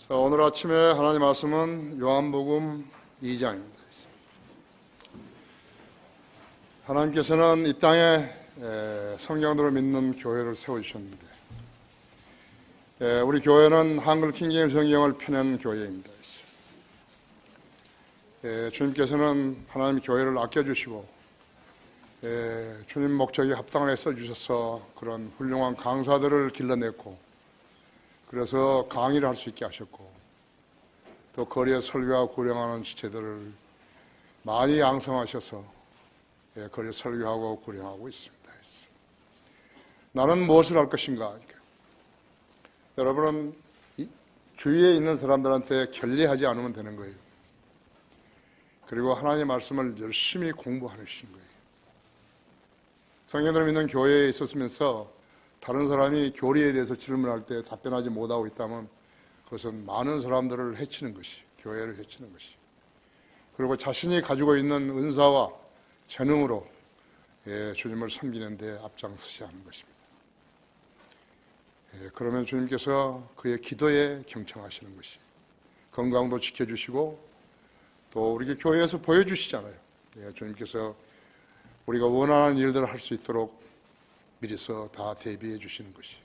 자, 오늘 아침에 하나님 말씀은 요한복음 2장입니다. 하나님께서는 이 땅에 성경대로 믿는 교회를 세워주셨는데, 우리 교회는 한글 킹제임 성경을 펴낸 교회입니다. 주님께서는 하나님 교회를 아껴주시고 주님 목적에 합당하게 써주셔서 그런 훌륭한 강사들을 길러냈고, 그래서 강의를 할 수 있게 하셨고, 또 거리에 설교하고 구령하는 지체들을 많이 양성하셔서 거리에 설교하고 구령하고 있습니다. 나는 무엇을 할 것인가? 여러분은 주위에 있는 사람들한테 견례하지 않으면 되는 거예요. 그리고 하나님의 말씀을 열심히 공부하는 거예요. 성경을 믿는 교회에 있었으면서 다른 사람이 교리에 대해서 질문할 때 답변하지 못하고 있다면 그것은 많은 사람들을 해치는 것이, 교회를 해치는 것이, 그리고 자신이 가지고 있는 은사와 재능으로 주님을 섬기는 데 앞장서셔야 하는 것입니다. 그러면 주님께서 그의 기도에 경청하시는 것이, 건강도 지켜주시고 또 우리 교회에서 보여주시잖아요. 주님께서 우리가 원하는 일들을 할 수 있도록 미리서 다 대비해 주시는 것이.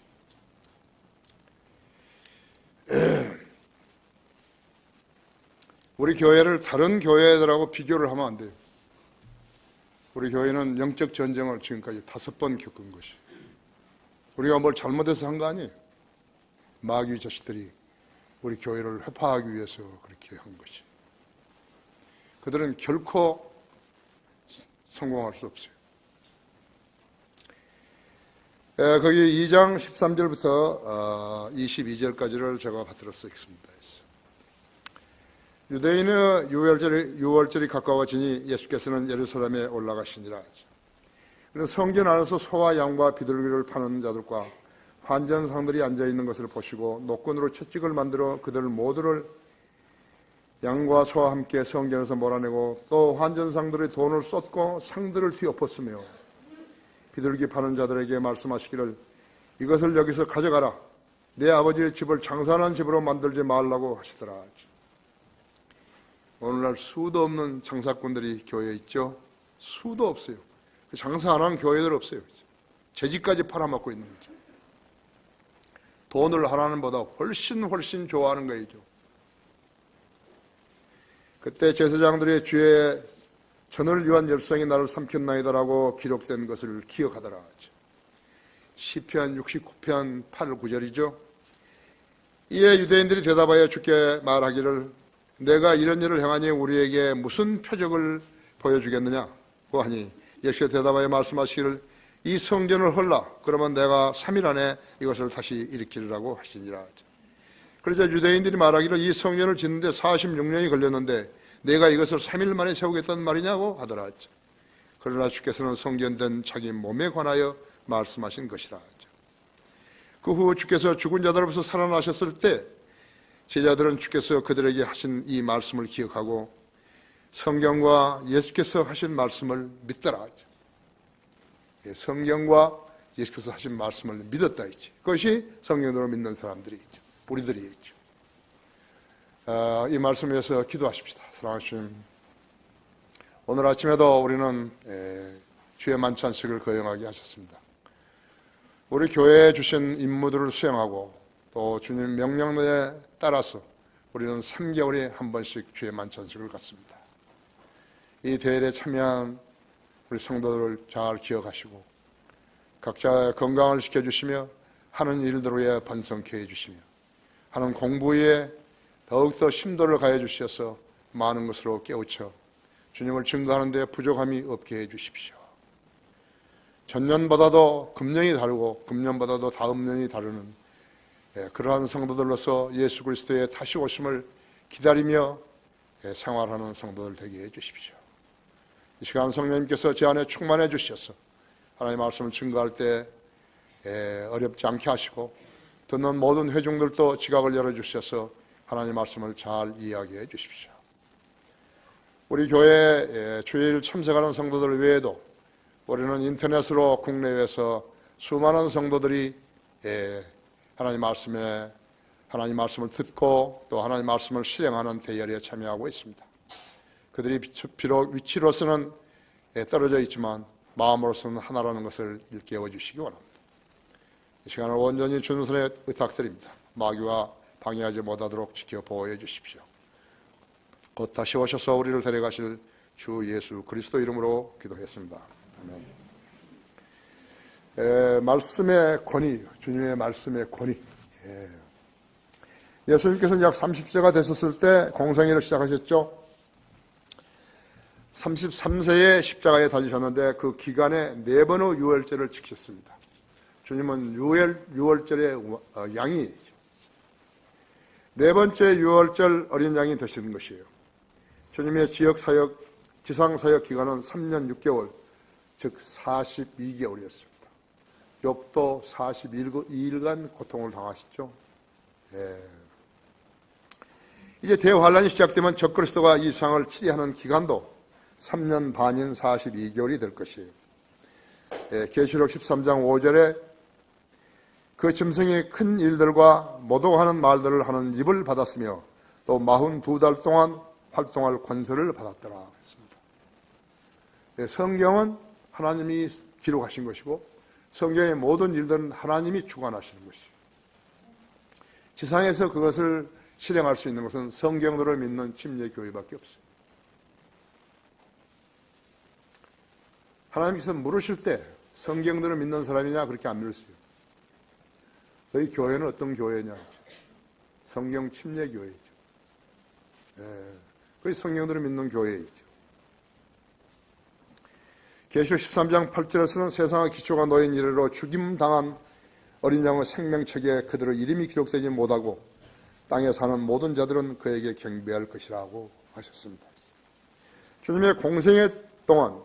우리 교회를 다른 교회들하고 비교를 하면 안 돼요. 우리 교회는 영적 전쟁을 지금까지 5번 겪은 것이. 우리가 뭘 잘못해서 한 거 아니에요. 마귀 자식들이 우리 교회를 회파하기 위해서 그렇게 한 것이. 그들은 결코 성공할 수 없어요. 거기 2장 13절부터 22절까지를 제가 받들어 쓰겠습니다. 유대인의 유월절이 가까워지니 예수께서는 예루살렘에 올라가시니라. 그래서 성전 안에서 소와 양과 비둘기를 파는 자들과 환전상들이 앉아있는 것을 보시고 노끈으로 채찍을 만들어 그들 모두를 양과 소와 함께 성전에서 몰아내고 또 환전상들의 돈을 쏟고 상들을 뒤엎었으며 비둘기 파는 자들에게 말씀하시기를 이것을 여기서 가져가라. 내 아버지의 집을 장사하는 집으로 만들지 말라고 하시더라. 오늘날 수도 없는 장사꾼들이 교회에 있죠. 수도 없어요. 장사 안 하는 교회들 없어요. 재직까지 팔아먹고 있는 거죠. 돈을 하나는 보다 훨씬 좋아하는 거죠. 그때 제사장들의 주에 전을 위한 열성이 나를 삼켰나이다라고 기록된 것을 기억하더라. 시편 69편 8, 9절이죠. 이에 유대인들이 대답하여 주께 말하기를 내가 이런 일을 행하니 우리에게 무슨 표적을 보여주겠느냐고 하니 예수께서 대답하여 말씀하시기를 이 성전을 헐라. 그러면 내가 3일 안에 이것을 다시 일으키리라고 하시니라. 그러자 유대인들이 말하기를 이 성전을 짓는데 46년이 걸렸는데 내가 이것을 3일 만에 세우겠다는 말이냐고 하더라. 그러나 주께서는 성전된 자기 몸에 관하여 말씀하신 것이라. 그 후 주께서 죽은 자들로부터 살아나셨을 때 제자들은 주께서 그들에게 하신 이 말씀을 기억하고 성경과 예수께서 하신 말씀을 믿더라. 성경과 예수께서 하신 말씀을 믿었다 했지. 그것이 성경으로 믿는 사람들이 있죠. 우리들이 있죠. 이 말씀 위해서 기도하십시다. 사랑하는 주님, 오늘 아침에도 우리는 주의 만찬식을 거행하게 하셨습니다. 우리 교회에 주신 임무들을 수행하고 또 주님 명령에 따라서 우리는 3개월에 한 번씩 주의 만찬식을 갖습니다. 이 대회에 참여한 우리 성도들을 잘 기억하시고 각자의 건강을 지켜주시며 하는 일들에 번성케 해주시며 하는 공부에 더욱더 심도를 가해 주셔서 많은 것으로 깨우쳐 주님을 증거하는 데 부족함이 없게 해 주십시오. 전년보다도 금년이 다르고 금년보다도 다음 년이 다르는 그러한 성도들로서 예수 그리스도의 다시 오심을 기다리며 생활하는 성도들 되게 해 주십시오. 이 시간 성령님께서 제 안에 충만해 주셔서 하나님의 말씀을 증거할 때 어렵지 않게 하시고 듣는 모든 회중들도 지각을 열어주셔서 하나님의 말씀을 잘 이해하게 해 주십시오. 우리 교회 주일 참석하는 성도들 외에도 우리는 인터넷으로 국내외에서 수많은 성도들이 하나님 말씀에 하나님 말씀을 듣고 또 하나님 말씀을 실행하는 대열에 참여하고 있습니다. 그들이 비록 위치로서는 떨어져 있지만 마음으로서는 하나라는 것을 일깨워 주시기 원합니다. 이 시간을 온전히 주님 손에 의탁드립니다. 마귀와 방해하지 못하도록 지켜 보호해 주십시오. 곧 다시 오셔서 우리를 데려가실 주 예수 그리스도 이름으로 기도했습니다. 아멘. 말씀의 권위, 주님의 말씀의 권위. 예수님께서는 약 30세가 됐었을 때 공생애를 시작하셨죠. 33세에 십자가에 달리셨는데 그 기간에 4번의 유월절을 지켰습니다. 주님은 유월절의 양이죠. 4번째 유월절 어린 양이 되시는 것이에요. 주님의 지상사역 기간은 3년 6개월, 즉 42개월이었습니다. 욥도 42일간 고통을 당하셨죠. 이제 대환란이 시작되면 적그리스도가 이 세상을 치리하는 기간도 3년 반인 42개월이 될 것이에요. 계시록 13장 5절에 그 짐승이 큰 일들과 모독하는 말들을 하는 입을 받았으며 또 42달 동안 활동할 권세를 받았더라 했습니다. 성경은 하나님이 기록하신 것이고 성경의 모든 일들은 하나님이 주관하시는 것이에요. 지상에서 그것을 실행할 수 있는 것은 성경으로 믿는 침례교회밖에 없어요. 하나님께서 물으실 때 성경들을 믿는 사람이냐 그렇게 안 물으세요. 너희 교회는 어떤 교회냐? 성경 침례교회죠. 그게 성경들을 믿는 교회이죠. 계시록 13장 8절에서는 세상의 기초가 놓인 이래로 죽임당한 어린 양의 생명책에 그들의 이름이 기록되지 못하고 땅에 사는 모든 자들은 그에게 경배할 것이라고 하셨습니다. 주님의 공생애 동안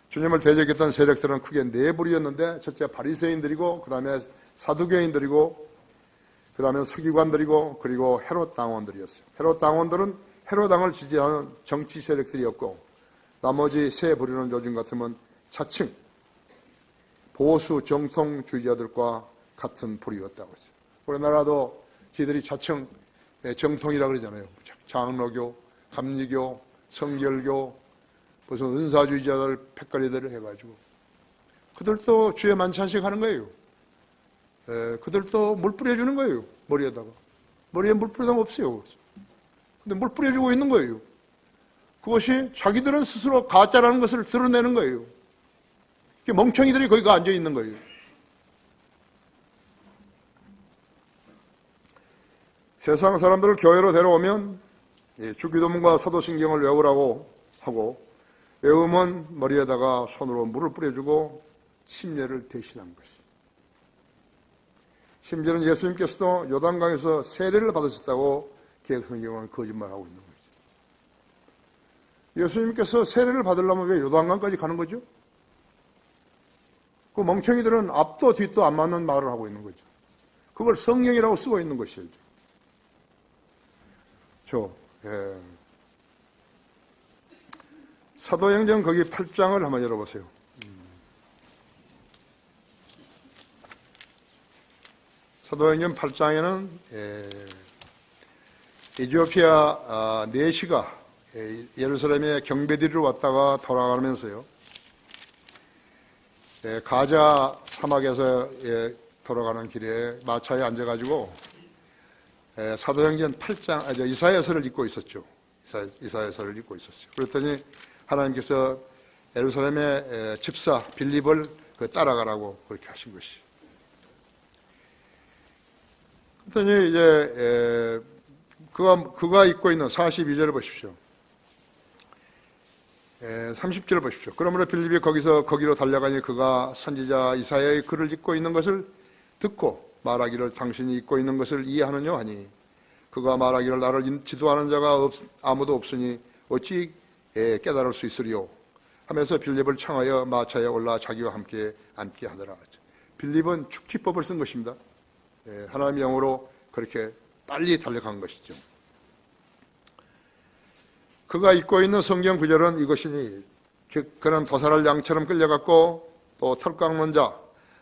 주님을 대적했던 세력들은 크게 4부류였는데 첫째 바리새인들이고 그 다음에 사두개인들이고 그 다음에 서기관들이고 그리고 헤롯 당원들이었어요. 헤롯 당원들은 헤롯 왕을 지지하는 정치 세력들이었고 나머지 세 부류는 요즘 같으면 자칭 보수 정통주의자들과 같은 부류였다고 했어요. 우리나라도 지들이 자칭 정통이라고 그러잖아요. 장로교, 감리교, 성결교, 무슨 은사주의자들 패거리들을 해가지고 그들도 주에 만찬식 하는 거예요. 그들도 물 뿌려주는 거예요. 머리에다가. 머리에 물 뿌리는 거 없어요. 근데 물 뿌려주고 있는 거예요. 그것이 자기들은 스스로 가짜라는 것을 드러내는 거예요. 멍청이들이 거기 앉아 있는 거예요. 세상 사람들을 교회로 데려오면 주기도문과 사도신경을 외우라고 하고 외우면 머리에다가 손으로 물을 뿌려주고 침례를 대신한 것이. 심지어는 예수님께서도 요단강에서 세례를 받으셨다고 개혁성경은 거짓말하고 있는 거죠. 예수님께서 세례를 받으려면 왜 요단강까지 가는 거죠? 그 멍청이들은 앞도 뒷도 안 맞는 말을 하고 있는 거죠. 그걸 성경이라고 쓰고 있는 것이죠. 사도행전 거기 8장을 한번 열어보세요. 사도행전 8장에는 에티오피아 내시가 예루살렘에 경배드리러 왔다가 돌아가면서요. 가자 사막에서 돌아가는 길에 마차에 앉아가지고 사도행전 8장, 이사야서를 읽고 있었죠. 이사야서를 읽고 있었어요. 그랬더니 하나님께서 예루살렘의 집사 빌립을 따라가라고 그렇게 하신 것이. 그랬더니 이제 그가 읽고 있는 42절을 보십시오. 30절을 보십시오. 그러므로 빌립이 거기로 달려가니 그가 선지자 이사야의 글을 읽고 있는 것을 듣고 말하기를 당신이 읽고 있는 것을 이해하느냐 하니 그가 말하기를 나를 지도하는 자가 아무도 없으니 어찌 깨달을 수 있으리요 하면서 빌립을 청하여 마차에 올라 자기와 함께 앉게 하더라. 빌립은 축지법을 쓴 것입니다. 하나님의 영으로 그렇게 빨리 달려간 것이죠. 그가 읽고 있는 성경 구절은 이것이니 즉 그는 도살할 양처럼 끌려갔고 또 털 깎는 자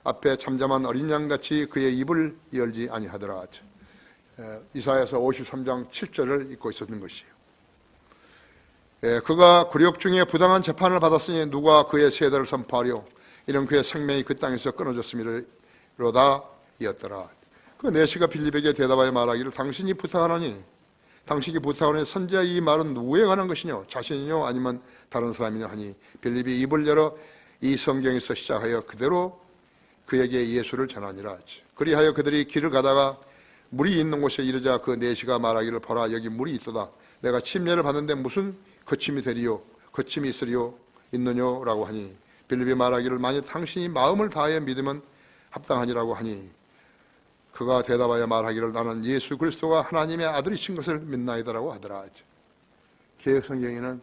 앞에 잠잠한 어린 양같이 그의 입을 열지 아니하더라. 이사야서 53장 7절을 읽고 있었던 것이에요. 그가 굴욕 중에 부당한 재판을 받았으니 누가 그의 세대를 선포하려. 이는 그의 생명이 그 땅에서 끊어졌음이로다 이었더라. 그 내시가 빌립에게 대답하여 말하기를 당신이 부탁하노니 당신이 부탁하노니 선지자의 이 말은 누구에 관한 것이뇨? 자신이뇨? 아니면 다른 사람이뇨? 하니 빌립이 입을 열어 이 성경에서 시작하여 그대로 그에게 예수를 전하니라. 그리하여 그들이 길을 가다가 물이 있는 곳에 이르자 그 내시가 말하기를 보라 여기 물이 있도다. 내가 침례를 받는데 무슨 거침이 되리요? 거침이 있으리요? 있느뇨? 라고 하니 빌립이 말하기를 만일 당신이 마음을 다하여 믿으면 합당하니라고 하니 그가 대답하여 말하기를 나는 예수 그리스도가 하나님의 아들이신 것을 믿나이다라고 하더라. 개역 성경에는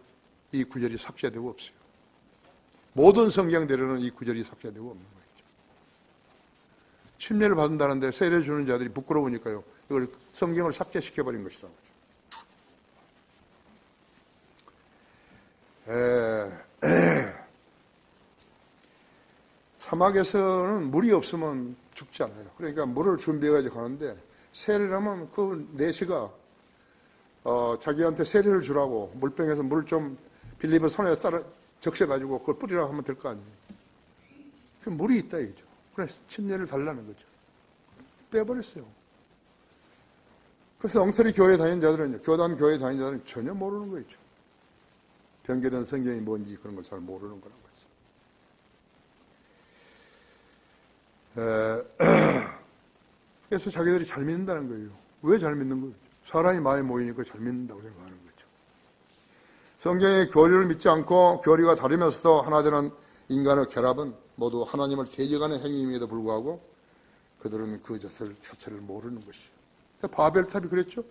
이 구절이 삭제되고 없어요. 모든 성경대로는 이 구절이 삭제되고 없는 거예요. 침례를 받는다는데 세례 주는 자들이 부끄러우니까요. 이걸 성경을 삭제시켜버린 것이다. 사막에서는 물이 없으면 죽지 않아요. 그러니까 물을 준비해가지고 가는데 세례를 하면 그 내시가 자기한테 세례를 주라고 물병에서 물을 좀 빌립의 손에 따라 적셔가지고 그걸 뿌리라고 하면 될 거 아니에요. 그 물이 있다 이거죠. 그래서 침례를 달라는 거죠. 빼버렸어요. 그래서 엉터리 교회 다니는 자들은 교단 교회 다니는 자들은 전혀 모르는 거죠. 변개된 성경이 뭔지 그런 걸 잘 모르는 거라고 했어요. 그래서 자기들이 잘 믿는다는 거예요. 왜 잘 믿는 거예요? 사람이 많이 모이니까 잘 믿는다고 생각하는 거죠. 성경의 교리를 믿지 않고 교리가 다르면서도 하나 되는 인간의 결합은 모두 하나님을 대적하는 행위임에도 불구하고 그들은 그 자체를 모르는 것이죠. 바벨탑이 그랬죠.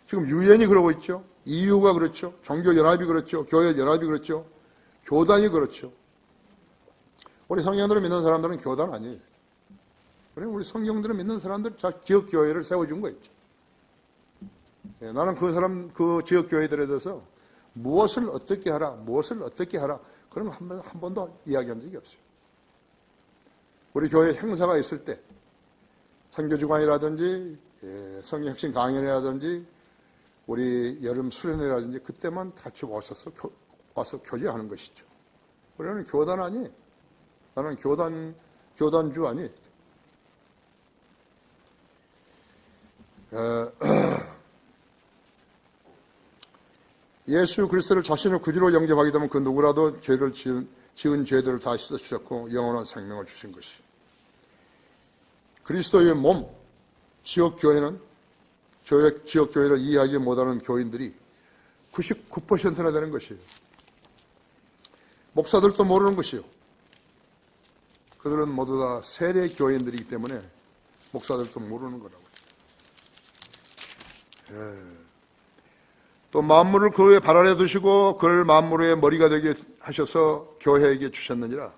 지금 유엔이 그러고 있죠. EU가 그렇죠. 종교연합이 그렇죠. 교회연합이 그렇죠. 교단이 그렇죠. 우리 성경들을 믿는 사람들은 교단 아니에요. 우리 성경들을 믿는 사람들 지역교회를 세워준 거 있죠. 나는 그 지역교회들에 대해서 무엇을 어떻게 하라, 그런 한 번도 이야기한 적이 없어요. 우리 교회 행사가 있을 때, 선교주간이라든지, 성경혁신 강연이라든지, 우리 여름 수련회라든지, 그때만 같이 와서 교제하는 것이죠. 우리는 교단 아니에요. 나는 교단주 아니에요. 예수 그리스도를 자신의 구주로 영접하게 되면 그 누구라도 죄를 지은 죄들을 다 씻어주셨고 영원한 생명을 주신 것이. 그리스도의 몸, 지역교회는 지역교회를 이해하지 못하는 교인들이 99%나 되는 것이에요. 목사들도 모르는 것이에요. 그들은 모두 다 세례 교인들이기 때문에 목사들도 모르는 거라고요. 또 만물을 그 위에 발 아래 두시고 그를 만물의 머리가 되게 하셔서 교회에게 주셨느니라.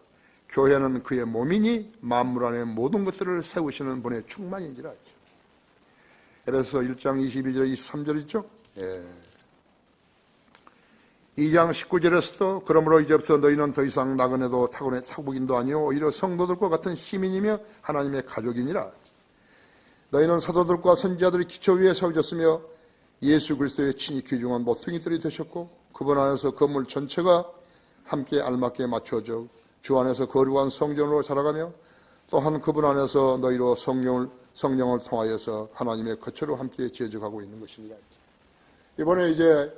교회는 그의 몸이니 만물 안에 모든 것들을 세우시는 분의 충만인지라. 에베소서 1장 22절 23절 있죠. 2장 19절에서도 그러므로 이제부터 너희는 더 이상 나그네도 타국인도 아니요 오히려 성도들과 같은 시민이며 하나님의 가족이니라. 너희는 사도들과 선지자들의 기초 위에 세워졌으며 예수 그리스도의 친히 귀중한 모퉁이들이 되셨고 그분 안에서 건물 전체가 함께 알맞게 맞춰져 주 안에서 거룩한 성전으로 자라가며 또한 그분 안에서 너희로 성령을 통하여서 하나님의 거처로 함께 지어져가고 있는 것이니라. 이번에 이제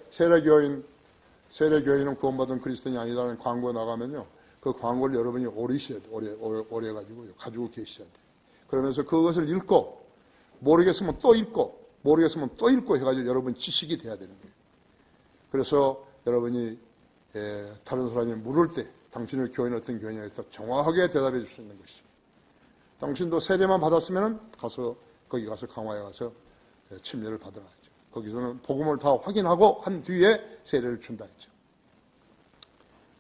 세례교인은 구원받은 그리스도인이 아니다는 광고 나가면요. 그 광고를 여러분이 오래 있어야 돼. 오래 가지고 계셔야 돼. 그러면서 그것을 읽고 모르겠으면 또 읽고 해가지고 여러분 지식이 돼야 되는 거예요. 그래서 여러분이 다른 사람이 물을 때 당신의 교회는 어떤 교회냐에 서 정확하게 대답해 줄 수 있는 것이죠. 당신도 세례만 받았으면 거기 가서 강화에 가서 침례를 받으라 하죠. 거기서는 복음을 다 확인하고 한 뒤에 세례를 준다 했죠.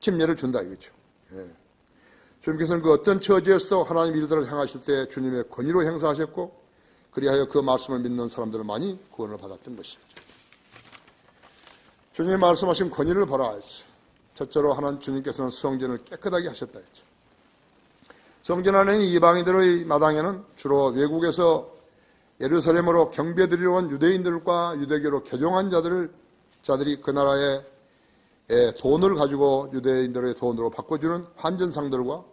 침례를 준다 이거죠. 주님께서는 그 어떤 처지에서도 하나님 일들을 행하실 때 주님의 권위로 행사하셨고 그리하여 그 말씀을 믿는 사람들은 많이 구원을 받았던 것이죠. 주님이 말씀하신 권위를 보라 했죠. 첫째로 하나님 주님께서는 성전을 깨끗하게 하셨다 했죠. 성전 안에 있는 이방인들의 마당에는 주로 외국에서 예루살렘으로 경배드리러 온 유대인들과 유대교로 개종한 자들이 그 나라의 돈을 가지고 유대인들의 돈으로 바꿔주는 환전상들과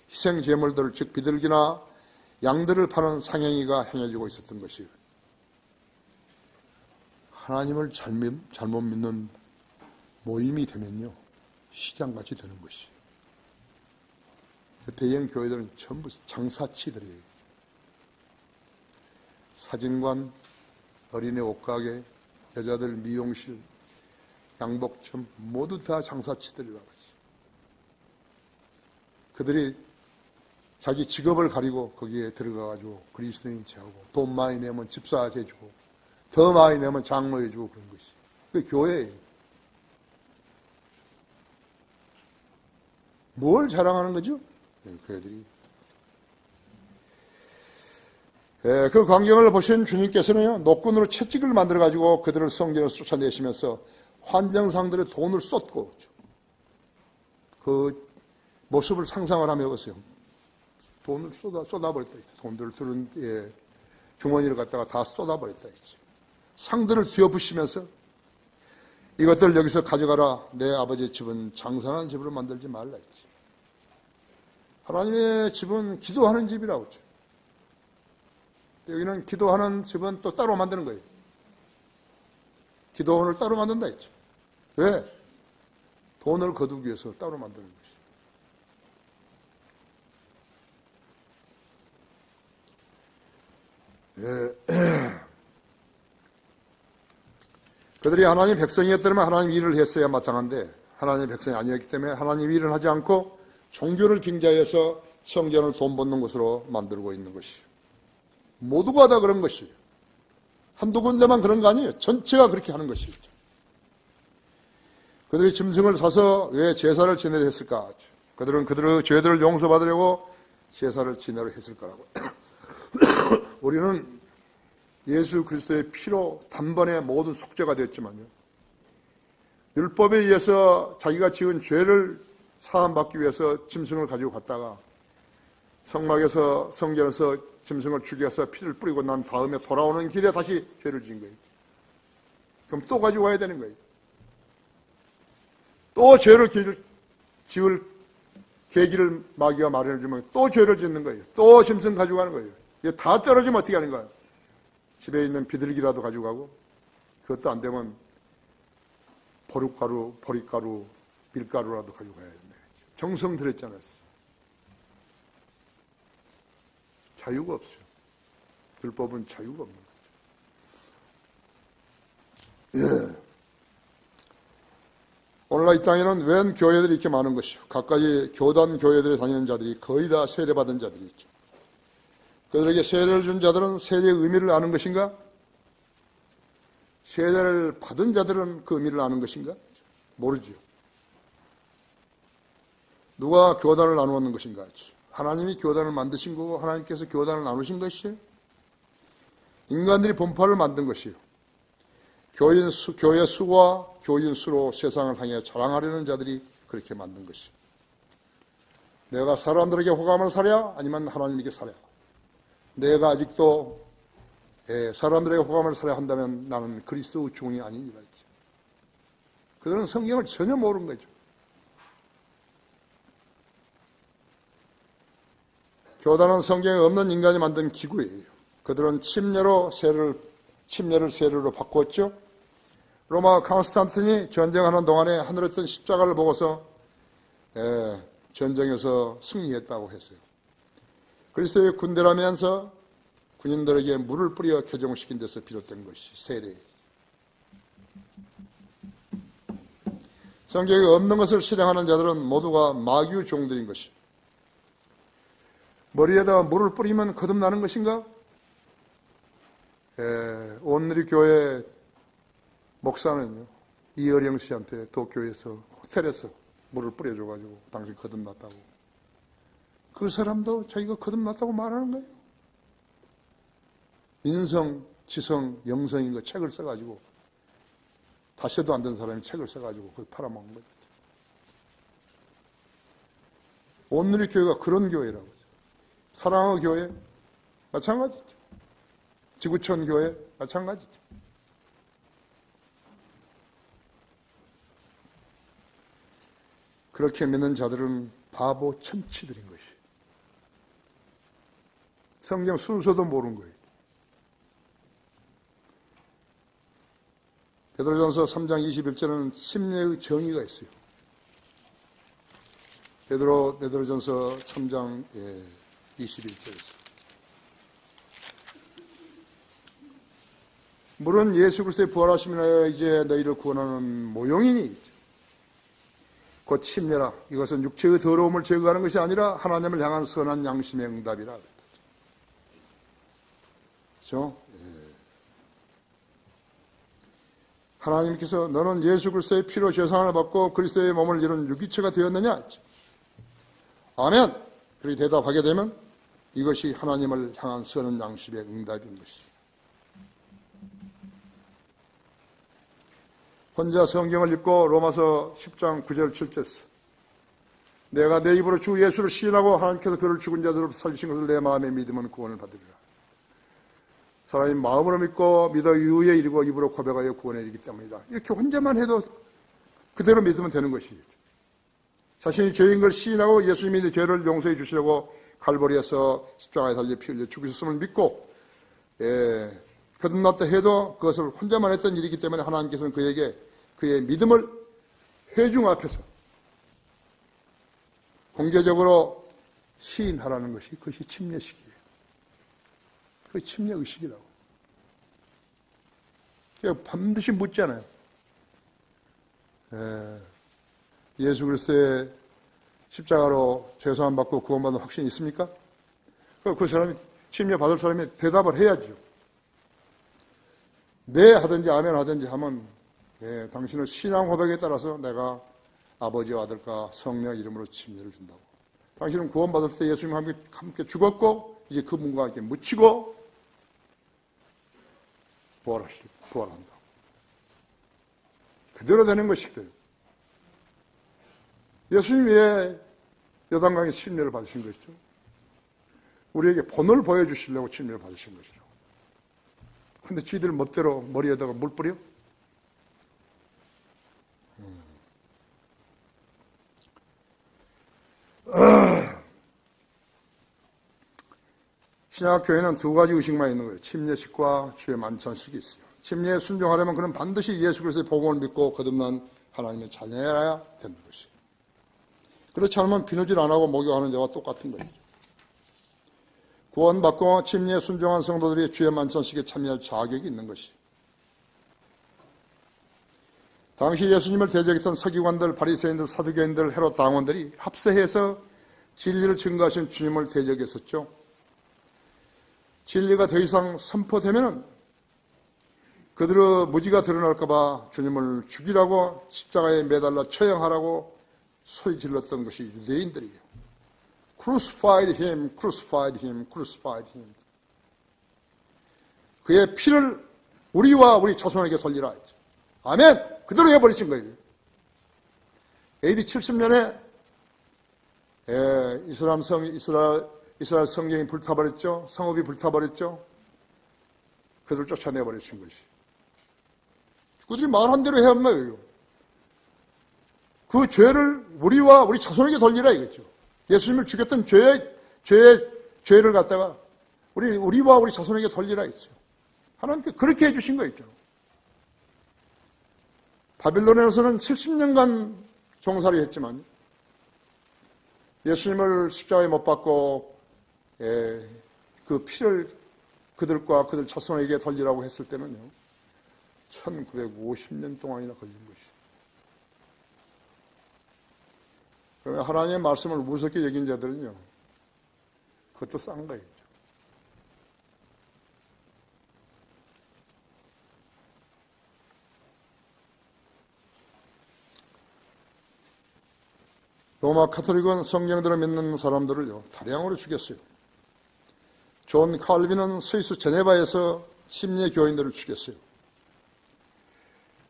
희생제물들, 즉 비둘기나 양들을 파는 상행위가 행해지고 있었던 것이에요. 하나님을 잘못 믿는 모임이 되면요, 시장같이 되는 것이에요. 대형 교회들은 전부 장사치들이에요. 사진관, 어린애 옷가게, 여자들 미용실, 양복점 모두 다 장사치들이라고 하지. 그들이 자기 직업을 가리고 거기에 들어가가지고 그리스도인 제하고 돈 많이 내면 집사 해주고 더 많이 내면 장로 해주고 그런 것이. 그게 교회예요. 뭘 자랑하는 거죠? 교회들이. 그 광경을 보신 주님께서는요, 노끈으로 채찍을 만들어가지고 그들을 성전에 쫓아내시면서 환정상들의 돈을 쏟고, 그 모습을 상상을 하며 보세요. 돈을 쏟아버렸다. 돈들을 들은 주머니를 갖다가 다 쏟아버렸다. 상들을 뒤엎으시면서 이것들 여기서 가져가라. 내 아버지의 집은 장사하는 집으로 만들지 말라 했지. 하나님의 집은 기도하는 집이라고 했죠. 여기는 기도하는 집은 또 따로 만드는 거예요. 기도원을 따로 만든다 했죠. 왜? 돈을 거두기 위해서 따로 만드는 것이죠. 그들이 하나님 백성이었다면 하나님 일을 했어야 마땅한데 하나님 백성이 아니었기 때문에 하나님 일을 하지 않고 종교를 빙자해서 성전을 돈 벗는 곳으로 만들고 있는 것이에요. 모두가 다 그런 것이에요. 한두 군데만 그런 거 아니에요. 전체가 그렇게 하는 것이죠. 그들이 짐승을 사서 왜 제사를 지내려 했을까? 그들은 그들의 죄들을 용서받으려고 제사를 지내려 했을 거라고. 우리는 예수 그리스도의 피로 단번에 모든 속죄가 되었지만요, 율법에 의해서 자기가 지은 죄를 사함받기 위해서 짐승을 가지고 갔다가 성막에서 성전에서 짐승을 죽여서 피를 뿌리고 난 다음에 돌아오는 길에 다시 죄를 지은 거예요. 그럼 또 가지고 와야 되는 거예요. 또 죄를 지을 계기를 마귀가 마련해주면 또 죄를 짓는 거예요. 또 짐승 가지고 가는 거예요. 이게 다 떨어지면 어떻게 하는 거예요? 집에 있는 비둘기라도 가지고 가고, 그것도 안 되면 보릿가루, 밀가루라도 가지고 가야 된다. 정성 들였지 않았어요. 자유가 없어요. 율법은 자유가 없는 거죠. 예. 오늘날 이 땅에는 웬 교회들이 이렇게 많은 것이요. 각가지 교단 교회들에 다니는 자들이 거의 다 세례받은 자들이 있죠. 그들에게 세례를 준 자들은 세례의 의미를 아는 것인가? 세례를 받은 자들은 그 의미를 아는 것인가? 모르죠. 누가 교단을 나누었는 것인가? 하나님이 교단을 만드신 거고 하나님께서 교단을 나누신 것이에요. 인간들이 본파를 만든 것이에요. 교회 수와 교인 수로 세상을 향해 자랑하려는 자들이 그렇게 만든 것이에요. 내가 사람들에게 호감을 사랴? 아니면 하나님에게 사랴? 내가 아직도 사람들에게 호감을 사려 한다면 나는 그리스도의 종이 아니니라 했지. 그들은 성경을 전혀 모르는 거죠. 교단은 성경에 없는 인간이 만든 기구예요. 그들은 침례를 세례로 바꾸었죠. 로마 콘스탄틴이 전쟁하는 동안에 하늘에 뜬 십자가를 보고서 전쟁에서 승리했다고 했어요. 그리스도의 군대라면서 군인들에게 물을 뿌려 개종시킨 데서 비롯된 것이 세례. 성경에 없는 것을 실행하는 자들은 모두가 마귀의 종들인 것이. 머리에다가 물을 뿌리면 거듭나는 것인가? 온누리 교회 목사는요, 이어령 씨한테 도쿄에서 호텔에서 물을 뿌려줘가지고 당신 거듭났다고. 그 사람도 자기가 거듭났다고 말하는 거예요. 인성, 지성, 영성인 거 책을 써가지고 다시도 안 된 사람이 책을 써가지고 그걸 팔아먹는 거죠. 온누리 교회가 그런 교회라고. 사랑의 교회 마찬가지죠. 지구촌 교회 마찬가지죠. 그렇게 믿는 자들은 바보 천치들인 것이. 성경 순서도 모르는 거예요. 베드로전서 3장 21절에는 침례의 정의가 있어요. 베드로전서 3장 21절에서. 물은 예수 그리스도의 부활하심이나 이제 너희를 구원하는 모용이니 곧 침례라. 이것은 육체의 더러움을 제거하는 것이 아니라 하나님을 향한 선한 양심의 응답이라. 그렇죠? 하나님께서 너는 예수 그리스도의 피로 죄사함을 받고 그리스도의 몸을 이룬 유기체가 되었느냐? 아멘. 그렇게 대답하게 되면 이것이 하나님을 향한 선한 양심의 응답인 것이죠. 혼자 성경을 읽고 로마서 10장 9절 7절 내가 내 입으로 주 예수를 시인하고 하나님께서 그를 죽은 자들로 살리신 것을 내 마음에 믿으면 구원을 받으리라. 사람이 마음으로 믿고 믿어 유에 이르고 입으로 고백하여 구원에 이르기 때문이다. 이렇게 혼자만 해도 그대로 믿으면 되는 것이죠. 자신이 죄인 걸 시인하고 예수님이 죄를 용서해 주시려고 갈보리에서 십자가에 달려 피 흘려 죽으셨음을 믿고 거듭났다 해도 그것을 혼자만 했던 일이기 때문에 하나님께서는 그에게 그의 믿음을 회중 앞에서 공개적으로 시인하라는 것이 그것이 침례식이에요. 그 침례의식이라고. 반드시 묻잖아요. 예수 그리스도의 십자가로 죄사함 받고 구원받는 확신이 있습니까? 그 사람이 침례 받을 사람이 대답을 해야죠. 네 하든지 아멘 하든지 하면 당신의 신앙 고백에 따라서 내가 아버지와 아들과 성령 이름으로 침례를 준다고. 당신은 구원받을 때 예수님과 함께 죽었고 이제 그분과 함께 묻히고 부활한다. 그대로 되는 것이거든요. 예수님이 왜 요단강에 침례를 받으신 것이죠? 우리에게 본을 보여주시려고 침례를 받으신 것이죠. 근데 쥐들 멋대로 머리에다가 물 뿌려? 신약교회는 두 가지 의식만 있는 거예요. 침례식과 주의 만찬식이 있어요. 침례에 순종하려면 그는 반드시 예수 그리스도의 복음을 믿고 거듭난 하나님의 자녀여야 되는 것이에요. 그렇지 않으면 비누질 안 하고 목욕하는 자와 똑같은 거예요. 구원받고 침례에 순종한 성도들이 주의 만찬식에 참여할 자격이 있는 것이에요. 당시 예수님을 대적했던 서기관들, 바리새인들, 사두개인들, 헤롯 당원들이 합세해서 진리를 증거하신 주님을 대적했었죠. 진리가 더 이상 선포되면은 그들의 무지가 드러날까 봐 주님을 죽이라고 십자가에 매달라 처형하라고 소리 질렀던 것이 유대인들이에요. Crucified him, crucified him, crucified him. 그의 피를 우리와 우리 자손에게 돌리라 했죠. 아멘! 그대로 해버리신 거예요. AD 70년에 이스라엘 성경이 불타버렸죠. 성읍이 불타버렸죠. 그들을 쫓아내버리신 것이. 그들이 말한 대로 해야 하는 거예요. 그 죄를 우리와 우리 자손에게 돌리라 이거죠. 예수님을 죽였던 죄를 갖다가 우리와 우리 자손에게 돌리라 했죠. 하나님께 그렇게 해주신 거 있죠. 바빌론에서는 70년간 종살이 했지만 예수님을 십자가에 못 박고 그 피를 그들과 그들 자손에게 돌리라고 했을 때는요. 1950년 동안이나 걸린 것이죠. 그러면 하나님의 말씀을 무섭게 여긴 자들은요. 그것도 싼 거예요. 로마 카톨릭은 성경대로 믿는 사람들을요. 다량으로 죽였어요. 존 칼빈은 스위스 제네바에서 심리의 교인들을 죽였어요.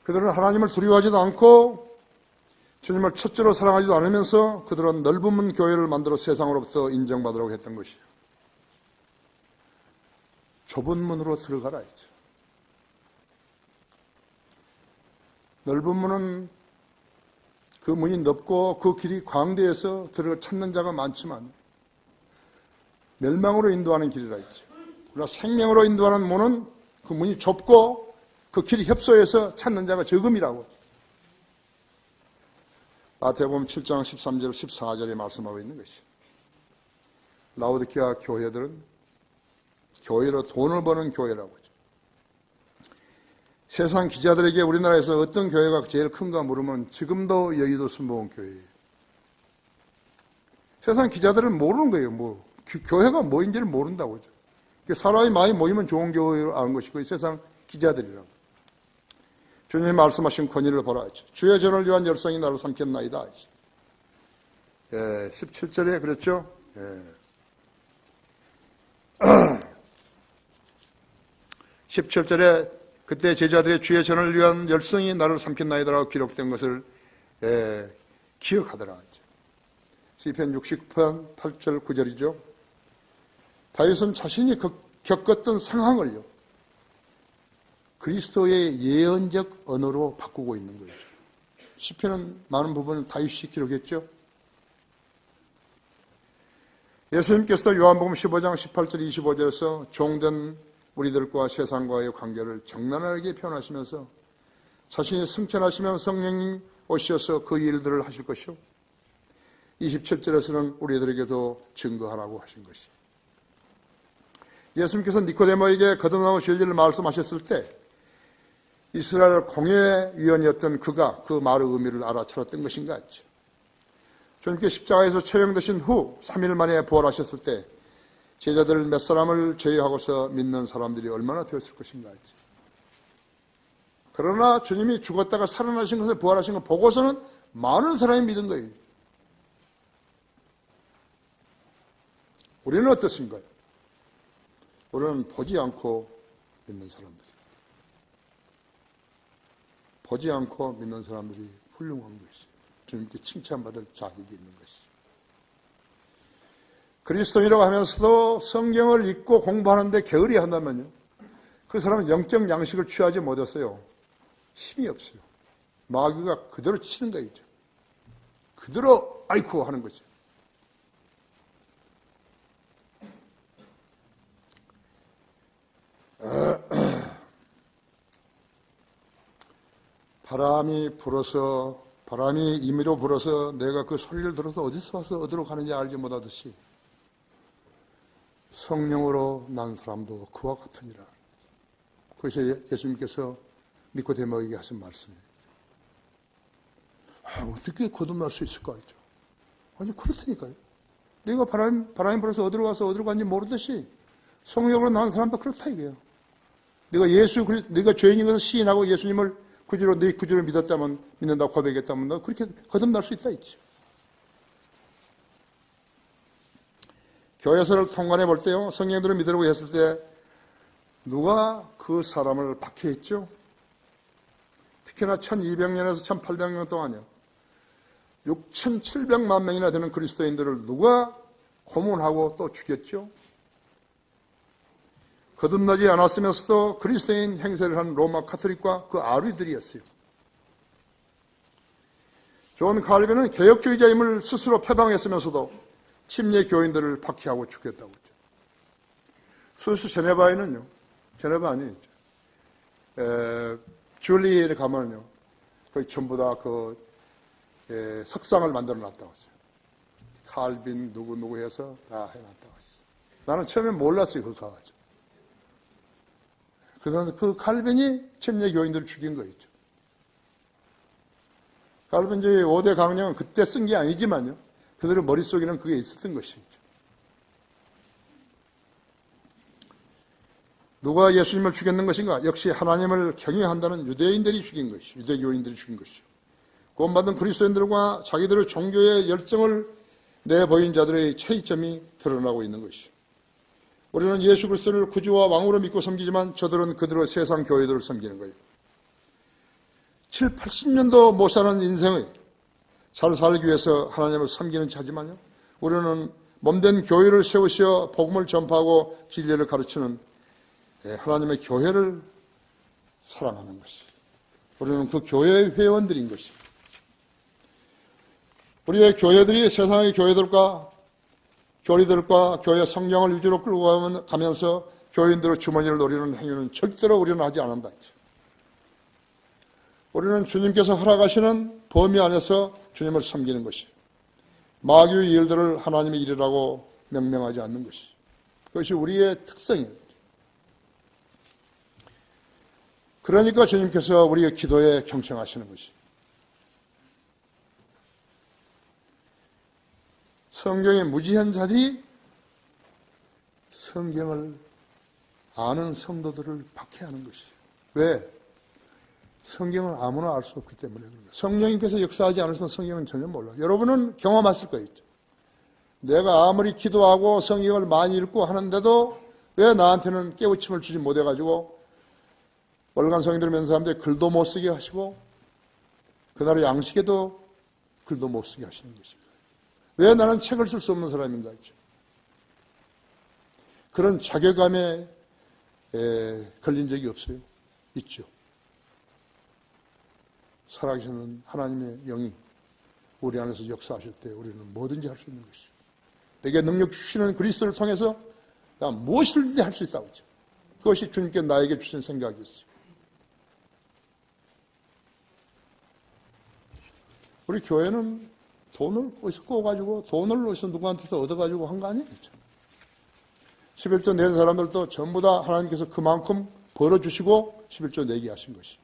그들은 하나님을 두려워하지도 않고 주님을 첫째로 사랑하지도 않으면서 그들은 넓은 교회를 만들어 세상으로부터 인정받으려고 했던 것이에요. 좁은 문으로 들어가라 했죠. 넓은 문은 그 문이 넓고 그 길이 광대해서 들어가 찾는 자가 많지만 멸망으로 인도하는 길이라 했죠. 그러나 생명으로 인도하는 문은 그 문이 좁고 그 길이 협소해서 찾는 자가 적음이라고. 마태복음 7장 13절 14절에 말씀하고 있는 것이죠. 라오디게아 교회들은 교회로 돈을 버는 교회라고 하죠. 세상 기자들에게 우리나라에서 어떤 교회가 제일 큰가 물으면 지금도 여의도 순복음 교회예요. 세상 기자들은 모르는 거예요. 교회가 뭐인지를 모른다고 하죠. 사람이 많이 모이면 좋은 교회로 아는 것이고 세상 기자들이라고. 주님이 말씀하신 권위를 보라 하죠. 주의 전을 위한 열성이 나를 삼켰나이다. 17절에 그랬죠. 17절에 그때 제자들의 주의 전을 위한 열성이 나를 삼켰나이다라고 기록된 것을 기억하더라. 시편 60편 8절 9절이죠. 다윗은 자신이 겪었던 상황을요, 그리스도의 예언적 언어로 바꾸고 있는 거죠. 시편은 많은 부분을 다윗이 기록했죠. 예수님께서 요한복음 15장 18절 25절에서 종된 우리들과 세상과의 관계를 적나라하게 표현하시면서 자신이 승천하시면 성령이 오셔서 그 일들을 하실 것이요, 27절에서는 우리들에게도 증거하라고 하신 것이. 예수님께서 니코데모에게 거듭나무 진리를 말씀하셨을 때 이스라엘 공회위원이었던 그가 그 말의 의미를 알아차렸던 것인가 했죠. 주님께 십자가에서 처형되신 후 3일 만에 부활하셨을 때 제자들 몇 사람을 제외하고서 믿는 사람들이 얼마나 되었을 것인가 했죠. 그러나 주님이 죽었다가 살아나신 것을, 부활하신 것 보고서는 많은 사람이 믿은 거예요. 우리는 어떻습니까? 우리는 보지 않고 믿는 사람들이. 보지 않고 믿는 사람들이 훌륭한 것이, 주님께 칭찬받을 자격이 있는 것이. 그리스도인이라고 하면서도 성경을 읽고 공부하는데 게으리 한다면요, 그 사람은 영적 양식을 취하지 못했어요. 힘이 없어요. 마귀가 그대로 치는 거죠. 그대로 아이쿠 하는 거죠. 바람이 임의로 불어서 내가 그 소리를 들어서 어디서 와서 어디로 가는지 알지 못하듯이 성령으로 난 사람도 그와 같으니라. 그것이 예수님께서 니코데모에게 하신 말씀이에요. 어떻게 거듭날 수 있을까 했죠. 아니, 그렇다니까요. 내가 바람이 불어서 어디로 가서 어디로 간지 모르듯이 성령으로 난 사람도 그렇다 이거예요. 내가 죄인인 것을 시인하고 예수님을 구주로, 네 구주로 믿는다고 고백했다면 너 그렇게 거듭날 수 있다 했죠. 교회에서를 통관해 볼 때요, 성령들을 믿으라고 했을 때 누가 그 사람을 박해했죠? 특히나 1200년에서 1800년 동안요, 6700만 명이나 되는 그리스도인들을 누가 고문하고 또 죽였죠? 거듭나지 않았으면서도 그리스도인 행세를 한 로마 카톨릭과 그 아류들이었어요. 존 칼빈은 개혁주의자임을 스스로 표방했으면서도 침례 교인들을 박해하고 죽였다고 했죠. 스위스 제네바에는요, 제네바 아니죠, 줄리에 가면요, 거의 전부 다 석상을 만들어 놨다고 했어요. 칼빈 누구 해서 다 해놨다고 했어요. 나는 처음에 몰랐어요, 그거 가가지고. 그래서 그 칼빈이 침례 교인들을 죽인 거였죠. 칼빈주의 5대 강령은 그때 쓴 게 아니지만요, 그들의 머릿속에는 그게 있었던 것이죠. 누가 예수님을 죽였는 것인가? 역시 하나님을 경외한다는 유대인들이 죽인 것이죠. 유대교인들이 죽인 것이죠. 구원받은 그리스도인들과 자기들의 종교의 열정을 내보인 자들의 차이점이 드러나고 있는 것이죠. 우리는 예수 그리스도를 구주와 왕으로 믿고 섬기지만 저들은 그들의 세상 교회들을 섬기는 거예요. 7, 80년도 못 사는 인생을 잘 살기 위해서 하나님을 섬기는 자지만요, 우리는 몸된 교회를 세우시어 복음을 전파하고 진리를 가르치는 하나님의 교회를 사랑하는 것이. 우리는 그 교회의 회원들인 것이. 우리의 교회들이 세상의 교회들과 교리들과 교회 성경을 위주로 끌고 가면서 교인들의 주머니를 노리는 행위는 절대로 우리는 하지 않는다. 우리는 주님께서 허락하시는 범위 안에서 주님을 섬기는 것이. 마귀의 일들을 하나님의 일이라고 명명하지 않는 것이. 그것이 우리의 특성이에요. 그러니까 주님께서 우리의 기도에 경청하시는 것이. 성경의 무지한 자들이 성경을 아는 성도들을 박해하는 것이. 왜? 성경을 아무나 알 수 없기 때문에 그런 거예요. 성령님께서 역사하지 않으시면 성경은 전혀 몰라요. 여러분은 경험하실 거예요. 내가 아무리 기도하고 성경을 많이 읽고 하는데도 왜 나한테는 깨우침을 주지 못해가지고 월간 성인들 면사람들이 글도 못 쓰게 하시고 그날의 양식에도 글도 못 쓰게 하시는 것입니다. 왜 나는 책을 쓸 수 없는 사람인가 했죠. 그런 자괴감에 걸린 적이 없어요? 있죠. 살아계시는 하나님의 영이 우리 안에서 역사하실 때 우리는 뭐든지 할 수 있는 것이죠. 내게 능력 주시는 그리스도를 통해서 나 무엇이든지 할 수 있다고 했죠. 그것이 주님께 나에게 주신 생각이었어요. 우리 교회는 돈을 어디서 꼬가지고 돈을 어디서 누구한테서 얻어가지고 한 거 아니에요? 11조 낸 사람들도 전부 다 하나님께서 그만큼 벌어주시고 11조 내게 하신 것이.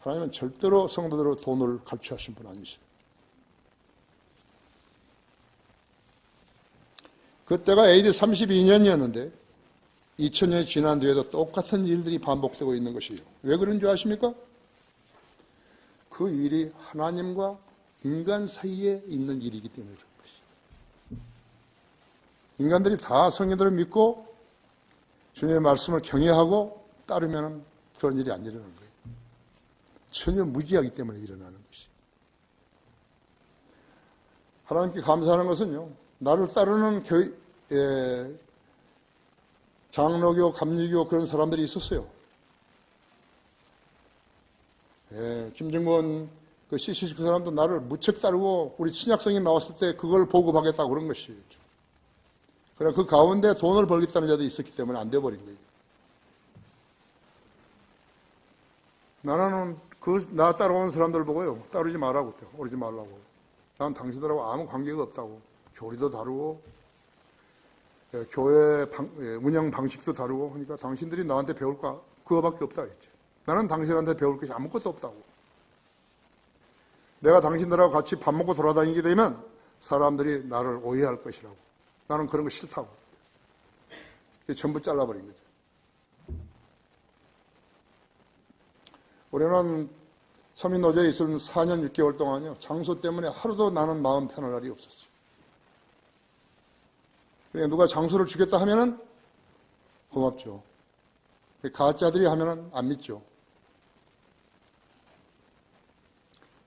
하나님은 절대로 성도들로 돈을 갈취하신 분 아니시죠. 그때가 AD 32년이었는데 2000년이 지난 뒤에도 똑같은 일들이 반복되고 있는 것이에요. 왜 그런 줄 아십니까? 그 일이 하나님과 인간 사이에 있는 일이기 때문에 그런 것이에요. 인간들이 다 성경들을 믿고 주님의 말씀을 경외하고 따르면 그런 일이 안 일어나는 거예요. 전혀 무지하기 때문에 일어나는 것이. 하나님께 감사하는 것은요, 나를 따르는 장로교, 감리교 그런 사람들이 있었어요. 김정건 그 CCC 그 사람도 나를 무척 따르고 우리 신약성경 나왔을 때 그걸 보급하겠다고 그런 것이죠. 그러나 그 가운데 돈을 벌겠다는 자도 있었기 때문에 안 돼버린 거예요. 나는 나 따라오는 사람들 보고요, 따르지 말라고, 오르지 말라고. 난 당신들하고 아무 관계가 없다고. 교리도 다르고, 교회 운영 방식도 다르고, 그러니까 당신들이 나한테 배울 거 그거밖에 없다 했죠. 나는 당신한테 배울 것이 아무것도 없다고. 내가 당신들하고 같이 밥 먹고 돌아다니게 되면 사람들이 나를 오해할 것이라고. 나는 그런 거 싫다고. 전부 잘라버린 거죠. 우리는 서민노조에 있은 4년 6개월 동안요, 장소 때문에 하루도 나는 마음 편할 날이 없었어요. 그러니까 누가 장소를 주겠다 하면은 고맙죠. 가짜들이 하면은 안 믿죠.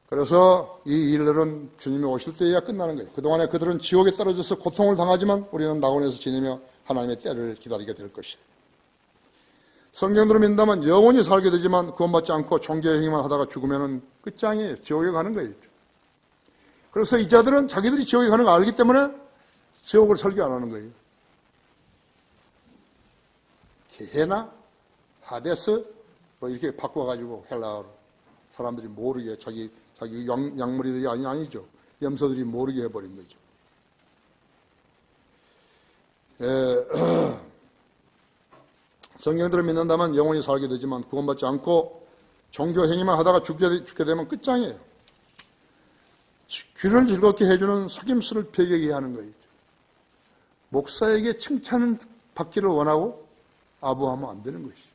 그래서 이 일들은 주님이 오실 때에야 끝나는 거예요. 그동안에 그들은 지옥에 떨어져서 고통을 당하지만 우리는 낙원에서 지내며 하나님의 때를 기다리게 될 것이에요. 성경대로 믿는다면 영원히 살게 되지만 구원받지 않고 종교의 행위만 하다가 죽으면 끝장이에요. 지옥에 가는 거예요. 그래서 이 자들은 자기들이 지옥에 가는 걸 알기 때문에 지옥을 설교 안 하는 거예요. 게헤나, 하데스 뭐 이렇게 바꿔가지고 헬라어로 사람들이 모르게 자기 약물이들이 아니죠. 염소들이 모르게 해버린 거죠. 성경대로 믿는다면 영원히 살게 되지만 구원받지 않고 종교 행위만 하다가 죽게 되면 끝장이에요. 귀를 즐겁게 해주는 속임수를 배격해 하는 거예요. 목사에게 칭찬을 받기를 원하고 아부하면 안 되는 것이죠.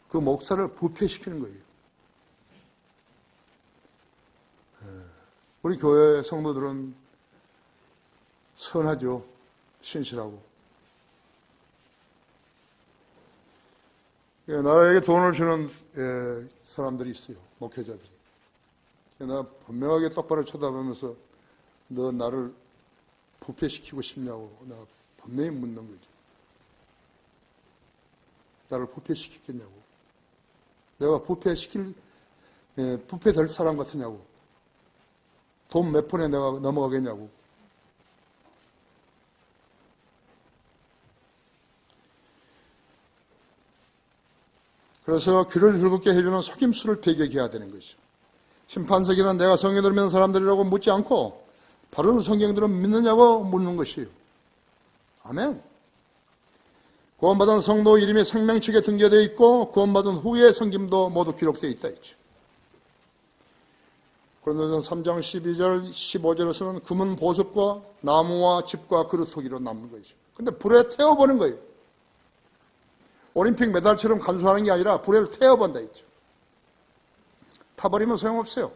그 목사를 부패시키는 거예요. 우리 교회 성도들은 선하죠. 신실하고. 나에게 돈을 주는 사람들이 있어요. 목회자들이. 내가 분명하게 똑바로 쳐다보면서 너 나를 부패시키고 싶냐고 내가 분명히 묻는 거죠. 나를 부패시키겠냐고. 내가 부패될 사람 같으냐고. 돈 몇 푼에 내가 넘어가겠냐고. 그래서 귀를 즐겁게 해주는 속임수를 배격해야 되는 것이죠. 심판석에는 내가 성경을 믿는 사람들이라고 묻지 않고 바른 성경들은 믿느냐고 묻는 것이에요. 아멘. 구원받은 성도 이름이 생명책에 등재되어 있고 구원받은 후의 성김도 모두 기록되어 있다 했죠. 고린도전서 3장 12절 15절에서는 금은 보석과 나무와 집과 그루터기로 남는 것이죠. 근데 불에 태워버린 거예요. 올림픽 메달처럼 간수하는 게 아니라 불에 태워본다 했죠. 타버리면 소용없어요.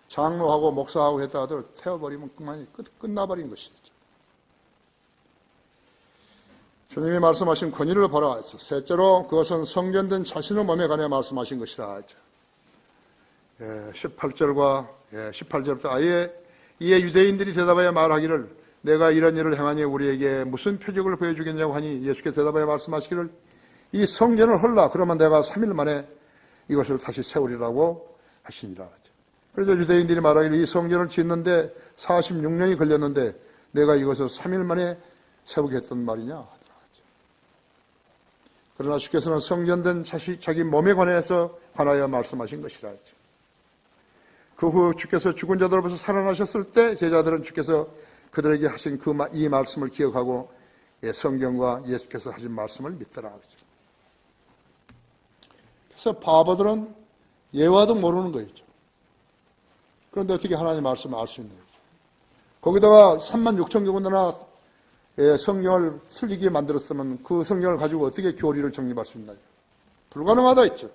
장로하고 목사하고 했다가도 태워버리면 그만이 끝나버린 것이죠. 주님이 말씀하신 권위를 보라 했어. 셋째로 그것은 성전된 자신의 몸에 관해 말씀하신 것이다 했죠. 18절과 18절부터 아예 이에 유대인들이 대답하여 말하기를 내가 이런 일을 행하니 우리에게 무슨 표적을 보여주겠냐고 하니 예수께서 대답하여 말씀하시기를 이 성전을 헐라 그러면 내가 3일 만에 이것을 다시 세우리라고 하시니라. 그래서 유대인들이 말하기를 이 성전을 짓는데 46년이 걸렸는데 내가 이것을 3일 만에 세우겠단 말이냐. 그러나 주께서는 성전된 자기 몸에 관하여 말씀하신 것이라. 그 후 주께서 죽은 자들로부터 살아나셨을 때 제자들은 주께서 그들에게 하신 이 말씀을 기억하고 성경과 예수께서 하신 말씀을 믿더라. 그래서 바보들은 예화도 모르는 거였죠. 그런데 어떻게 하나님의 말씀을 알 수 있는 거죠. 거기다가 36,000개군데나 성경을 틀리게 만들었으면 그 성경을 가지고 어떻게 교리를 정립할 수 있나요? 불가능하다 했죠.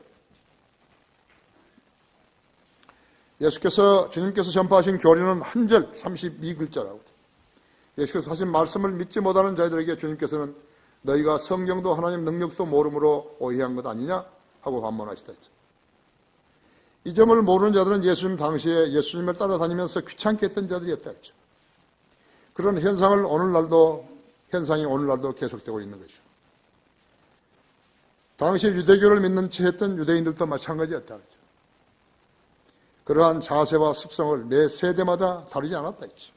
주님께서 전파하신 교리는 한 절 32글자라고. 예수께서 하신 말씀을 믿지 못하는 자들에게 주님께서는 너희가 성경도 하나님 능력도 모름으로 오해한 것 아니냐 하고 반문하시다 했죠. 이 점을 모르는 자들은 예수님 당시에 예수님을 따라다니면서 귀찮게 했던 자들이었다 했죠. 그런 현상이 오늘날도 계속되고 있는 것이죠. 당시 유대교를 믿는 채 했던 유대인들도 마찬가지였다 했죠. 그러한 자세와 습성을 매 세대마다 다르지 않았다 했죠.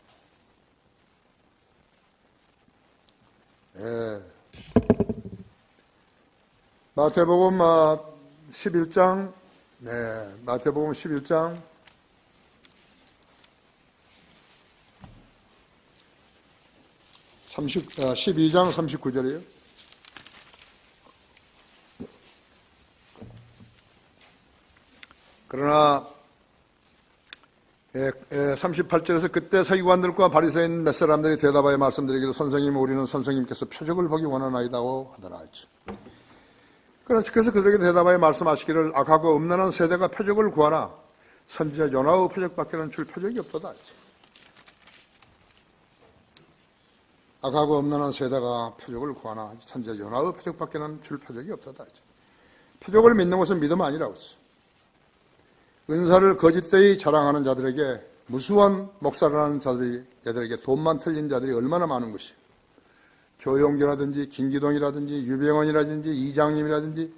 마태복음 11장, 마태복음 11장 12장 39절이에요. 그러나 38절에서 그때 서기관들과 바리새인 몇 사람들이 대답하여 말씀드리기를 선생님 우리는 선생님께서 표적을 보기 원하나이다고 하더라 했죠. 그래서 그들에게 대답하여 말씀하시기를 악하고 음란한 세대가 표적을 구하나 선지자 요나의 표적밖에는 줄 표적이 없도다 했죠. 악하고 음란한 세대가 표적을 구하나 선지자 요나의 표적밖에는 줄 표적이 없도다 했죠. 표적을 믿는 것은 믿음 아니라고 했죠. 은사를 거짓되이 자랑하는 자들에게 무수한 목사를 하는 자들에게 돈만 틀린 자들이 얼마나 많은 것이에요. 조용기라든지 김기동이라든지 유병원이라든지 이장님이라든지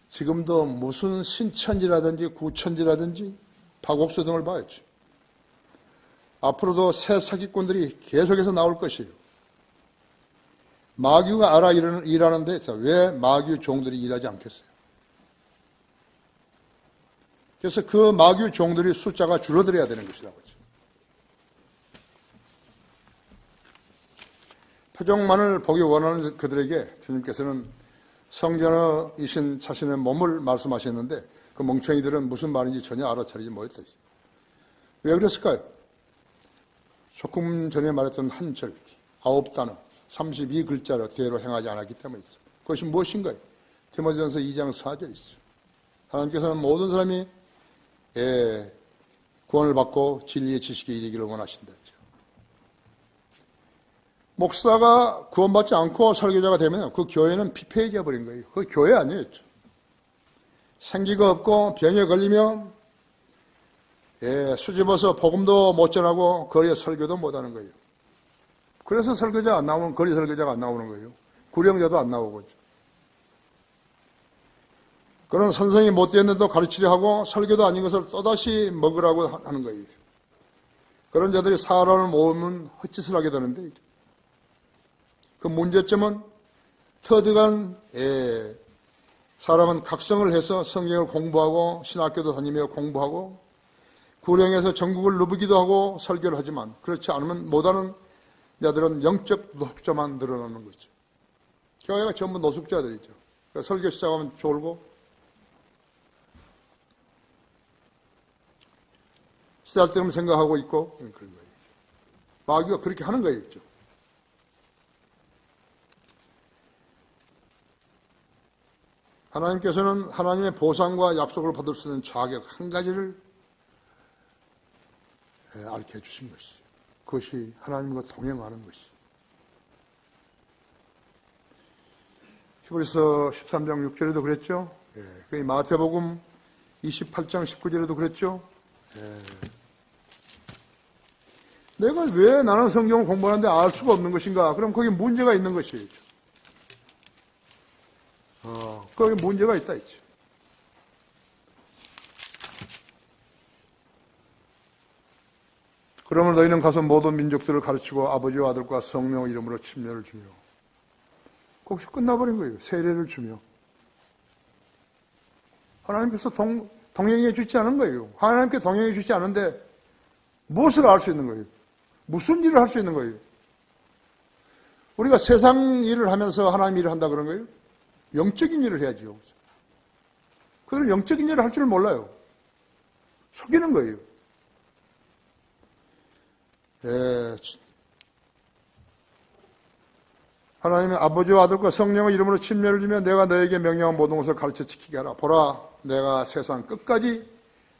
지금도 무슨 신천지라든지 구천지라든지 박옥수 등을 봐야죠. 앞으로도 새 사기꾼들이 계속해서 나올 것이에요. 마귀가 알아 일하는데 왜 마귀 종들이 일하지 않겠어요? 그래서 그 마귀 종들이 숫자가 줄어들어야 되는 것이라고 하죠. 표적만을 보기 원하는 그들에게 주님께서는 성전이신 자신의 몸을 말씀하셨는데 그 멍청이들은 무슨 말인지 전혀 알아차리지 못했다. 왜 그랬을까요? 조금 전에 말했던 한 절, 9단어, 32글자로 대로 행하지 않았기 때문이죠. 그것이 무엇인가요? 디모데전서 2장 4절이 있어요. 하나님께서는 모든 사람이 구원을 받고 진리의 지식에 이르기를 원하신다. 목사가 구원받지 않고 설교자가 되면 그 교회는 피폐해져 버린 거예요. 그 교회 아니에요. 생기가 없고 병에 걸리면 수집어서 복음도 못 전하고 거리에 설교도 못 하는 거예요. 그래서 설교자 안 나오는, 거리 설교자가 안 나오는 거예요. 구령자도 안 나오고. 그런 선생이 못되었는데도 가르치려 하고 설교도 아닌 것을 또다시 먹으라고 하는 거예요. 그런 자들이 사람을 모으면 헛짓을 하게 되는데, 그 문제점은 터득한 사람은 각성을 해서 성경을 공부하고 신학교도 다니며 공부하고 구령에서 전국을 누비기도 하고 설교를 하지만 그렇지 않으면 못하는 자들은 영적 노숙자만 늘어나는 거죠. 교회가 전부 노숙자들이죠. 그러니까 설교 시작하면 졸고 쓰잘데없는 생각하고 있고 그런 거예요. 마귀가 그렇게 하는 거예요. 하나님께서는 하나님의 보상과 약속을 받을 수 있는 자격 한 가지를 알게 해주신 것이죠. 그것이 하나님과 동행하는 것이죠. 히브리서 13장 6절에도 그랬죠. 마태복음 28장 19절에도 그랬죠. 내가 왜 나는 성경을 공부하는데 알 수가 없는 것인가? 그럼 거기 문제가 있는 것이죠. 거기 문제가 있다 했죠. 그러면 너희는 가서 모든 민족들을 가르치고 아버지와 아들과 성령 이름으로 침례를 주며 거기서 끝나버린 거예요. 세례를 주며 하나님께서 동행해 주지 않은 거예요. 하나님께 동행해 주지 않은데 무엇을 알 수 있는 거예요? 무슨 일을 할 수 있는 거예요? 우리가 세상 일을 하면서 하나님 일을 한다 그런 거예요? 영적인 일을 해야죠. 그들은 영적인 일을 할 줄 몰라요. 속이는 거예요. 하나님의 아버지와 아들과 성령의 이름으로 침례를 주며 내가 너에게 명령한 모든 것을 가르쳐 지키게 하라. 보라, 내가 세상 끝까지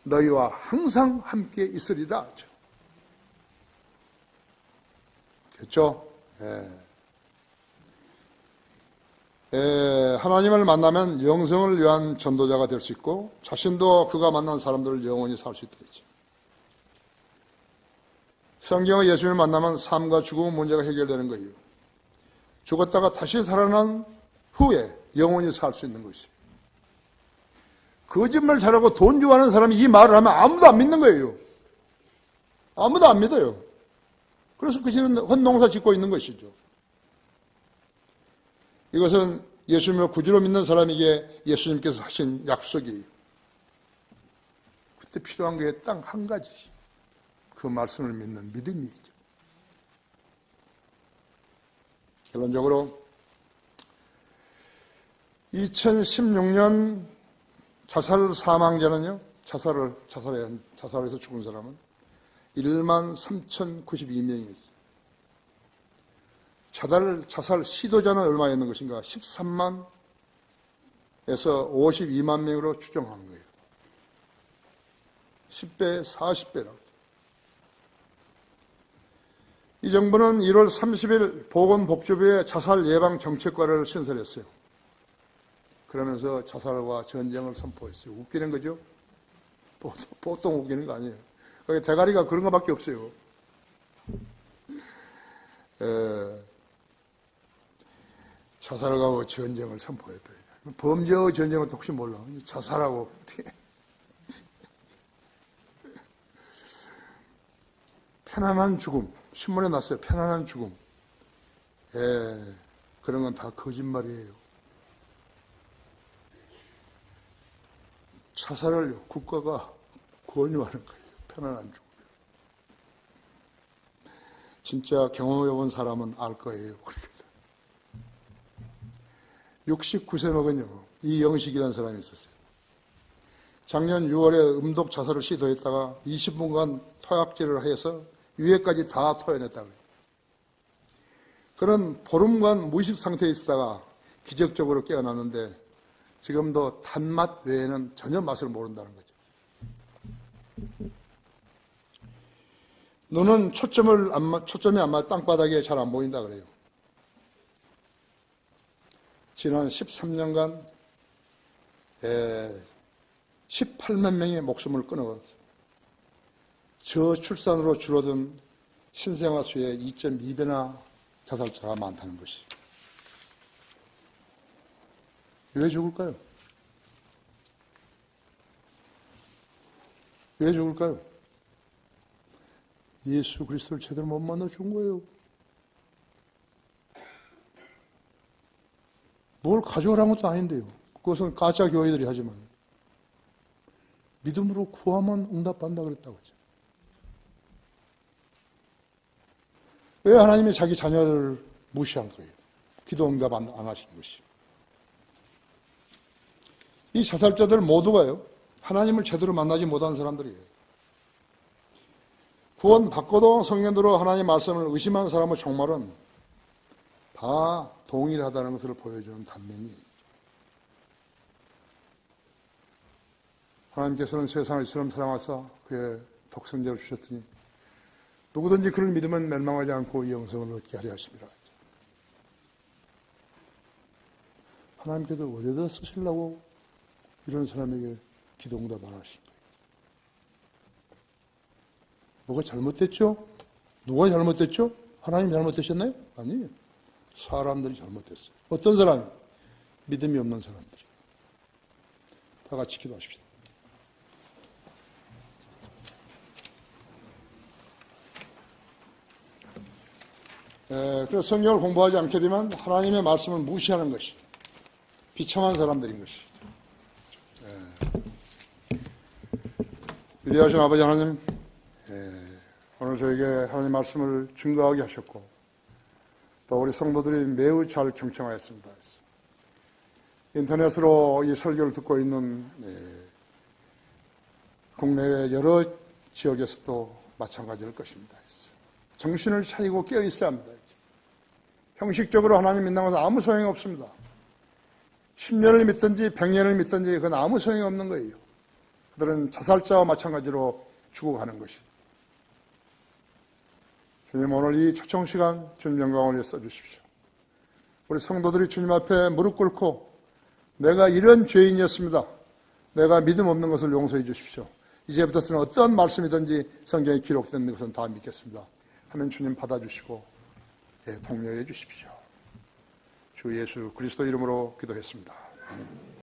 너희와 항상 함께 있으리라. 그렇죠? 하나님을 만나면 영생을 위한 전도자가 될 수 있고 자신도 그가 만난 사람들을 영원히 살 수 있다 했죠. 성경의 예수님을 만나면 삶과 죽음의 문제가 해결되는 거예요. 죽었다가 다시 살아난 후에 영원히 살 수 있는 것이에요. 거짓말 잘하고 돈 좋아하는 사람이 이 말을 하면 아무도 안 믿는 거예요. 아무도 안 믿어요. 그래서 그 시는 헛농사 짓고 있는 것이죠. 이것은 예수님을 구주로 믿는 사람에게 예수님께서 하신 약속이에요. 그때 필요한 게 딱 한 가지. 그 말씀을 믿는 믿음이죠. 결론적으로 2016년 자살 사망자는요. 자살해서 죽은 사람은 13,092명이었어요. 자살 시도자는 얼마였는 것인가? 13만에서 52만 명으로 추정하는 거예요. 10배, 40배라고. 이 정부는 1월 30일 보건복지부의 자살 예방 정책과를 신설했어요. 그러면서 자살과 전쟁을 선포했어요. 웃기는 거죠? 보통 웃기는 거 아니에요. 거기 대가리가 그런 것밖에 없어요. 자살하고 전쟁을 선포했다. 범죄와 전쟁은 혹시 몰라. 자살하고 어떻게. 편안한 죽음. 신문에 났어요. 편안한 죽음. 그런 건 다 거짓말이에요. 자살을 국가가 권유하는 거예요. 편안한 죽음. 진짜 경험해본 사람은 알 거예요. 69세 먹은요, 이영식이라는 사람이 있었어요. 작년 6월에 음독 자살을 시도했다가 20분간 토약질을 해서 위에까지 다 토해냈다고요. 그런 보름간 무의식 상태에 있다가 기적적으로 깨어났는데 지금도 단맛 외에는 전혀 맛을 모른다는 거죠. 눈은 초점이 안 맞아 땅바닥에 잘 안 보인다 그래요. 지난 13년간 18만 명의 목숨을 끊어갔어요. 저출산으로 줄어든 신생아 수의 2.2배나 자살자가 많다는 것이. 왜 죽을까요? 왜 죽을까요? 예수 그리스도를 제대로 못 만나 죽은 거예요. 뭘 가져오라는 것도 아닌데요. 그것은 가짜 교회들이 하지만 믿음으로 구하면 응답한다 그랬다고 하죠. 왜 하나님이 자기 자녀를 무시한 거예요? 기도 응답 안 하신 것이. 이 자살자들 모두가요, 하나님을 제대로 만나지 못한 사람들이에요. 구원 받고도 성경대로 하나님 말씀을 의심한 사람의 종말은 다 동일하다는 것을 보여주는 단면이. 하나님께서는 세상을 이처럼 사랑하사 그의 독생자를 주셨으니 누구든지 그를 믿으면 멸망하지 않고 영생을 얻게 하려 하심이라. 하나님께서 어디다 쓰시려고 이런 사람에게 기도 응답 안 하신 거예요. 뭐가 잘못됐죠? 누가 잘못됐죠? 하나님 잘못되셨나요? 아니에요. 사람들이 잘못됐어요. 어떤 사람이? 믿음이 없는 사람들이. 다 같이 기도하십시다. 그래서 성경을 공부하지 않게 되면 하나님의 말씀을 무시하는 것이 비참한 사람들인 것이. 위대하신 아버지 하나님, 오늘 저에게 하나님 말씀을 증거하게 하셨고 또 우리 성도들이 매우 잘 경청하였습니다. 인터넷으로 이 설교를 듣고 있는 국내외 여러 지역에서도 마찬가지일 것입니다. 정신을 차리고 깨어 있어야 합니다. 형식적으로 하나님 믿는 것은 아무 소용이 없습니다. 10년을 믿든지 100년을 믿든지 그건 아무 소용이 없는 거예요. 그들은 자살자와 마찬가지로 죽어가는 것이. 주님, 오늘 이 초청 시간 주님 영광을 위해 써주십시오. 우리 성도들이 주님 앞에 무릎 꿇고 내가 이런 죄인이었습니다. 내가 믿음 없는 것을 용서해 주십시오. 이제부터는 어떤 말씀이든지 성경에 기록된 것은 다 믿겠습니다 하면 주님 받아주시고 통료해 주십시오. 주 예수 그리스도 이름으로 기도했습니다. 아멘.